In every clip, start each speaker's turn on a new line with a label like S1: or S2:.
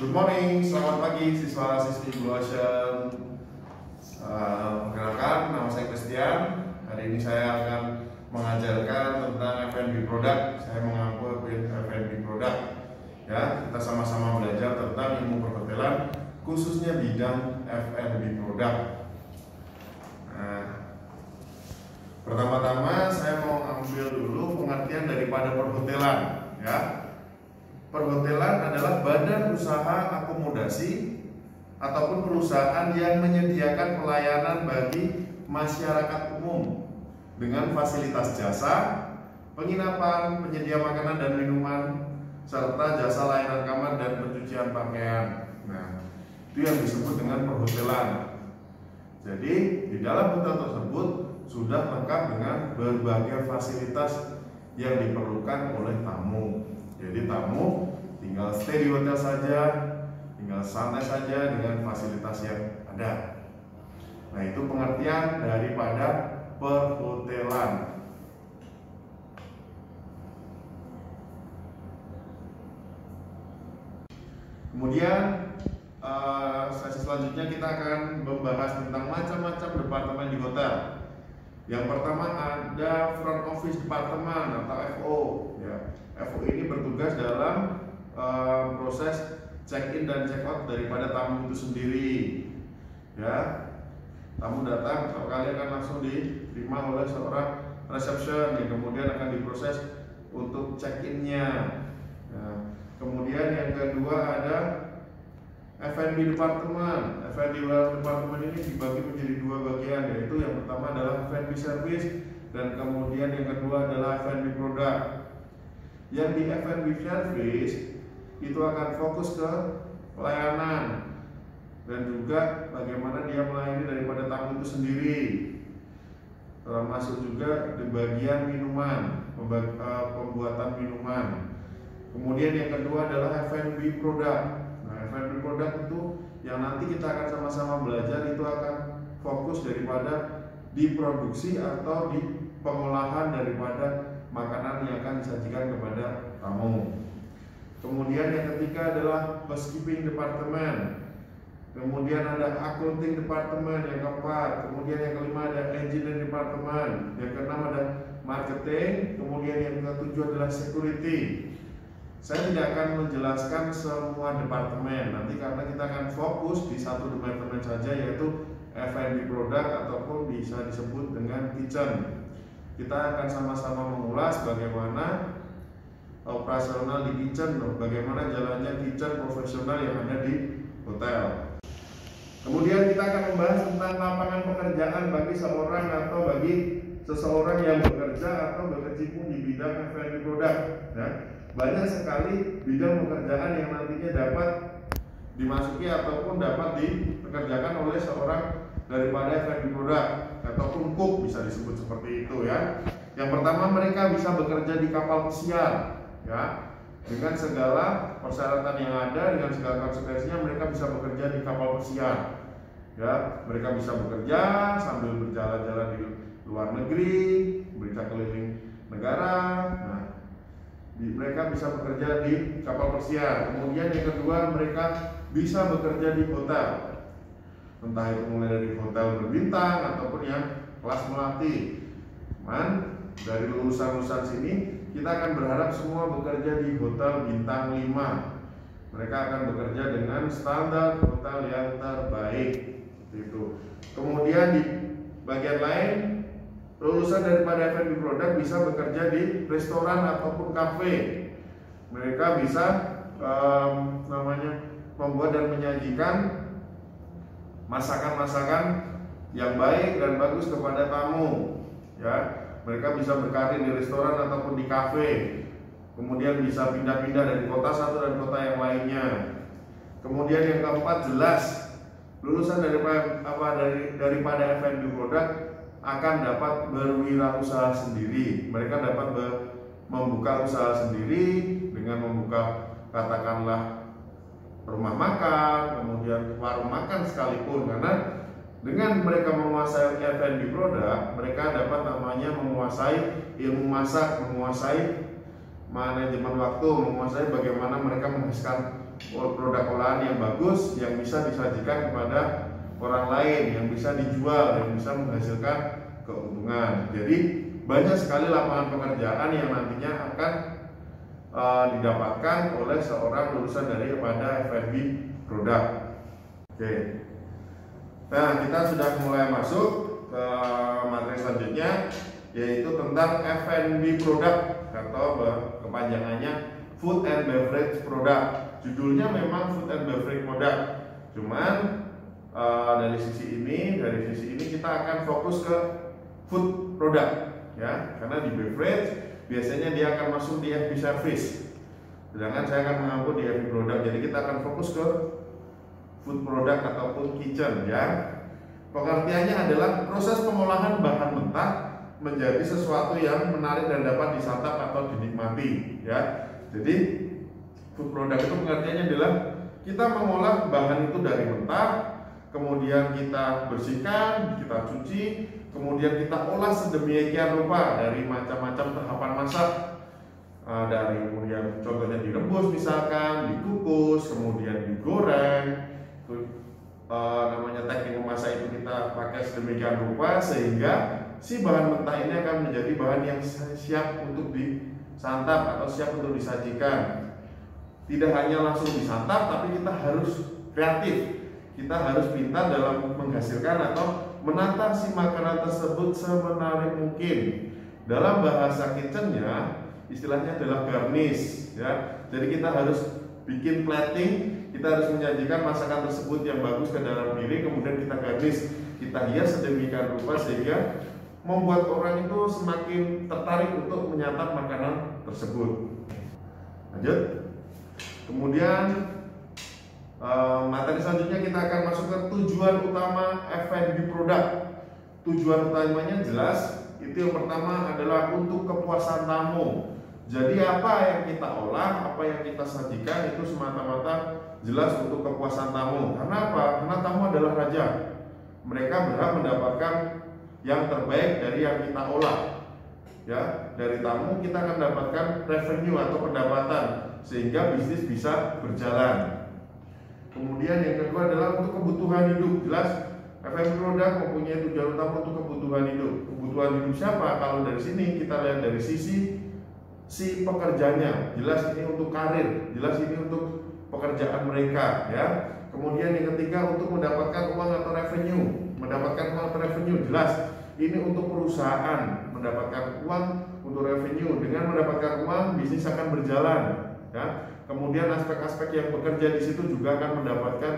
S1: Good morning, selamat pagi siswa-siswi Blue Ocean. Perkenalkan, nama saya Christian. Hari ini saya akan mengajarkan tentang F&B product. Saya mengaku F&B product. Ya, kita sama-sama belajar tentang ilmu perhotelan, khususnya bidang F&B product. Nah, pertama-tama saya mau ambil dulu pengertian daripada perhotelan. Ya. Perhotelan adalah badan usaha akomodasi ataupun perusahaan yang menyediakan pelayanan bagi masyarakat umum dengan fasilitas jasa, penginapan, penyedia makanan dan minuman, serta jasa layanan kamar dan pencucian pakaian. Nah, itu yang disebut dengan perhotelan. Jadi, di dalam hotel tersebut sudah lengkap dengan berbagai fasilitas yang diperlukan oleh tamu. Jadi tamu tinggal stay di hotel saja, tinggal santai saja dengan fasilitas yang ada. Nah, itu pengertian daripada perhotelan. Kemudian sesi selanjutnya kita akan membahas tentang macam-macam departemen di hotel. Yang pertama ada front office departemen atau FO. Ya. FO ini bertugas dalam proses check-in dan check-out daripada tamu itu sendiri. Ya, tamu datang, kalian akan langsung diterima oleh seorang reception yang kemudian akan diproses untuk check-innya. Nah, kemudian yang kedua ada F&B departemen. F&B departemen ini dibagi menjadi dua bagian, yaitu yang pertama adalah F&B service dan kemudian yang kedua adalah F&B product. Yang di F&B service itu akan fokus ke pelayanan dan juga bagaimana dia melayani daripada tamu itu sendiri, termasuk juga di bagian minuman, pembuatan minuman. Kemudian yang kedua adalah F&B product. Nah, F&B product itu yang nanti kita akan sama-sama belajar, itu akan fokus daripada diproduksi atau di pengolahan daripada makanan yang akan disajikan kepada tamu. Kemudian yang ketiga adalah housekeeping departemen. Kemudian ada accounting departemen yang keempat. Kemudian yang kelima ada engineering departemen. Yang keenam ada marketing. Kemudian yang ketujuh adalah security. Saya tidak akan menjelaskan semua departemen nanti karena kita akan fokus di satu departemen saja, yaitu F&B product ataupun bisa disebut dengan kitchen. Kita akan sama-sama mengulas bagaimana operasional di kitchen, bagaimana jalannya kitchen profesional yang ada di hotel. Kemudian kita akan membahas tentang lapangan pekerjaan bagi seorang atau bagi seseorang yang bekerja atau berkecimpung di bidang F&B product. Ya, banyak sekali bidang pekerjaan yang nantinya dapat dimasuki ataupun dapat dipekerjakan oleh seorang daripada F&B product ataupun cook, bisa disebut seperti itu ya. Yang pertama, mereka bisa bekerja di kapal pesiar ya, dengan segala persyaratan yang ada, dengan segala konsekuensinya mereka bisa bekerja di kapal pesiar ya. Mereka bisa bekerja sambil berjalan-jalan di luar negeri, berita keliling negara. Nah, mereka bisa bekerja di kapal pesiar. Kemudian yang kedua, mereka bisa bekerja di hotel, entah itu mulai dari hotel berbintang ataupun yang kelas melati. Dari lulusan-lulusan sini kita akan berharap semua bekerja di hotel bintang 5. Mereka akan bekerja dengan standar hotel yang terbaik itu. Kemudian di bagian lain, lulusan daripada F&B product bisa bekerja di restoran ataupun kafe. Mereka bisa membuat dan menyajikan masakan-masakan yang baik dan bagus kepada tamu ya. Mereka bisa berkarir di restoran ataupun di kafe. Kemudian bisa pindah-pindah dari kota satu dan kota yang lainnya. Kemudian yang keempat, jelas lulusan daripada F&B product akan dapat berwirausaha sendiri. Mereka dapat membuka usaha sendiri dengan membuka katakanlah rumah makan, kemudian warung makan sekalipun, karena dengan mereka menguasai F&B product, mereka dapat namanya menguasai ilmu masak, menguasai manajemen waktu, menguasai bagaimana mereka menghabiskan produk olahan yang bagus yang bisa disajikan kepada orang lain, yang bisa dijual, yang bisa menghasilkan keuntungan. Jadi banyak sekali lapangan pekerjaan yang nantinya akan didapatkan oleh seorang lulusan daripada F&B produk. Oke. Nah, kita sudah mulai masuk ke materi selanjutnya, yaitu tentang F&B product atau kepanjangannya Food and Beverage Product. Judulnya memang Food and Beverage Product, cuman dari sisi ini kita akan fokus ke food product, ya, karena di beverage biasanya dia akan masuk di FB service, sedangkan saya akan mengambil di FB product. Jadi kita akan fokus ke food product ataupun kitchen, ya. Pengertiannya adalah proses pengolahan bahan mentah menjadi sesuatu yang menarik dan dapat disantap atau dinikmati, ya. Jadi food product itu pengertiannya adalah kita mengolah bahan itu dari mentah, kemudian kita bersihkan, kita cuci, kemudian kita olah sedemikian rupa dari macam-macam tahapan masak, dari kemudian contohnya direbus misalkan, dikukus, kemudian digoreng. Namanya teknik memasak itu kita pakai sedemikian rupa sehingga si bahan mentah ini akan menjadi bahan yang siap untuk disantap atau siap untuk disajikan. Tidak hanya langsung disantap, tapi kita harus kreatif. Kita harus pintar dalam menghasilkan atau menata si makanan tersebut semenarik mungkin. Dalam bahasa kitchennya, istilahnya adalah garnish, ya. Jadi kita harus bikin plating, kita harus menyajikan masakan tersebut yang bagus ke dalam piring, kemudian kita garnish, kita hias sedemikian rupa sehingga membuat orang itu semakin tertarik untuk menyantap makanan tersebut. Lanjut. Kemudian materi selanjutnya kita akan masuk ke tujuan utama F&B product. Tujuan utamanya jelas, itu yang pertama adalah untuk kepuasan tamu. Jadi apa yang kita olah, apa yang kita sajikan itu semata-mata jelas untuk kepuasan tamu. Karena apa? Karena tamu adalah raja. Mereka berhak mendapatkan yang terbaik dari yang kita olah. Ya, dari tamu kita akan mendapatkan revenue atau pendapatan sehingga bisnis bisa berjalan. Kemudian yang kedua adalah untuk kebutuhan hidup. Jelas F&B product mempunyai tujuan utama untuk kebutuhan hidup. Kebutuhan hidup siapa? Kalau dari sini kita lihat dari sisi si pekerjanya. Jelas ini untuk karir, jelas ini untuk pekerjaan mereka, ya. Kemudian yang ketiga untuk mendapatkan uang atau revenue. Mendapatkan uang atau revenue jelas ini untuk perusahaan mendapatkan uang untuk revenue. Dengan mendapatkan uang bisnis akan berjalan, ya. Kemudian aspek-aspek yang bekerja di situ juga akan mendapatkan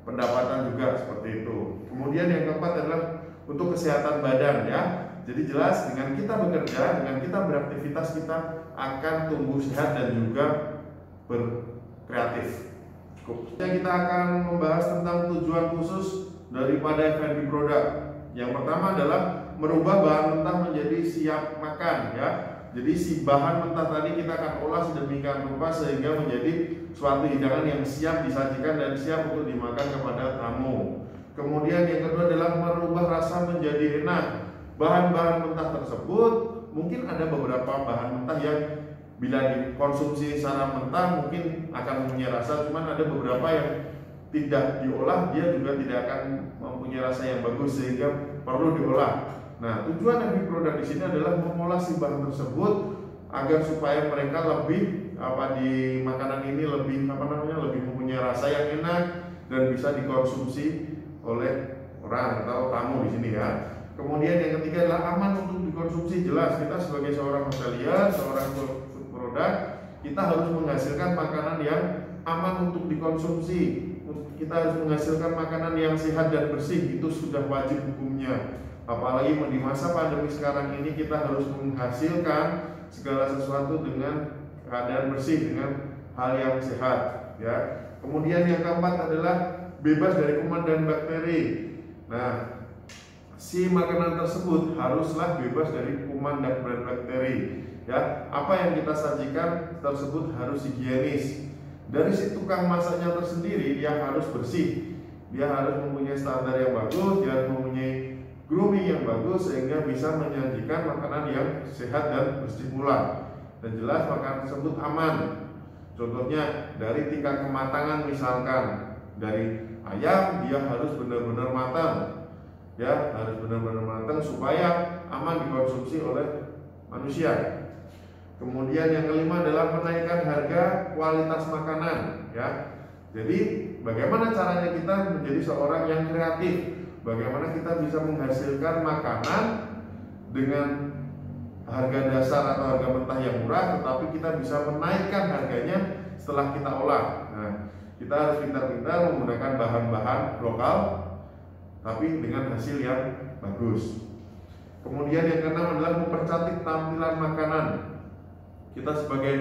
S1: pendapatan juga seperti itu. Kemudian yang keempat adalah untuk kesehatan badan, ya. Jadi jelas dengan kita bekerja, dengan kita beraktivitas kita akan tumbuh sehat dan juga berkreatif. Kita akan membahas tentang tujuan khusus daripada F&B product. Yang pertama adalah merubah bahan mentah menjadi siap makan, ya. Jadi si bahan mentah tadi kita akan olah sedemikian rupa sehingga menjadi suatu hidangan yang siap disajikan dan siap untuk dimakan kepada tamu. Kemudian yang kedua adalah merubah rasa menjadi enak. Bahan-bahan mentah tersebut mungkin ada beberapa bahan mentah yang bila dikonsumsi secara mentah mungkin akan mempunyai rasa, cuman ada beberapa yang tidak diolah dia juga tidak akan mempunyai rasa yang bagus sehingga perlu diolah. Nah, tujuan F&B produk di sini adalah mengolah si bahan tersebut agar supaya mereka lebih di makanan ini lebih lebih mempunyai rasa yang enak dan bisa dikonsumsi oleh orang atau tamu di sini, ya. Kemudian yang ketiga adalah aman untuk dikonsumsi. Jelas kita sebagai seorang hotelier, seorang food product, kita harus menghasilkan makanan yang aman untuk dikonsumsi. Kita harus menghasilkan makanan yang sehat dan bersih, itu sudah wajib hukumnya. Apalagi di masa pandemi sekarang ini kita harus menghasilkan segala sesuatu dengan keadaan bersih, dengan hal yang sehat, ya. Kemudian yang keempat adalah bebas dari kuman dan bakteri. Nah, si makanan tersebut haruslah bebas dari kuman dan bakteri, ya. Apa yang kita sajikan tersebut harus higienis. Dari si tukang masaknya tersendiri dia harus bersih, dia harus mempunyai standar yang bagus, dia harus mempunyai grooming yang bagus sehingga bisa menyajikan makanan yang sehat dan bersih pula. Dan jelas makanan tersebut aman. Contohnya dari tingkat kematangan, misalkan dari ayam dia harus benar-benar matang, ya harus benar-benar matang supaya aman dikonsumsi oleh manusia. Kemudian yang kelima adalah menaikkan harga kualitas makanan, ya. Jadi bagaimana caranya kita menjadi seorang yang kreatif? Bagaimana kita bisa menghasilkan makanan dengan harga dasar atau harga mentah yang murah, tetapi kita bisa menaikkan harganya setelah kita olah. Nah, kita harus pintar-pintar menggunakan bahan-bahan lokal, tapi dengan hasil yang bagus. Kemudian yang keenam adalah mempercantik tampilan makanan. Kita sebagai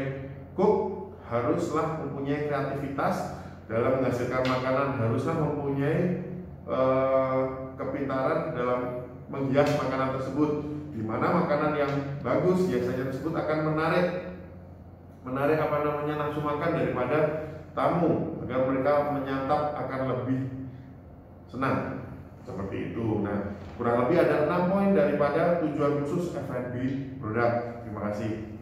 S1: cook haruslah mempunyai kreativitas dalam menghasilkan makanan, haruslah mempunyai kepintaran dalam menghias makanan tersebut, di mana makanan yang bagus biasanya tersebut akan menarik nafsu makan daripada tamu, agar mereka menyantap akan lebih senang, seperti itu. Nah, kurang lebih ada 6 poin daripada tujuan khusus F&B produk. Terima kasih.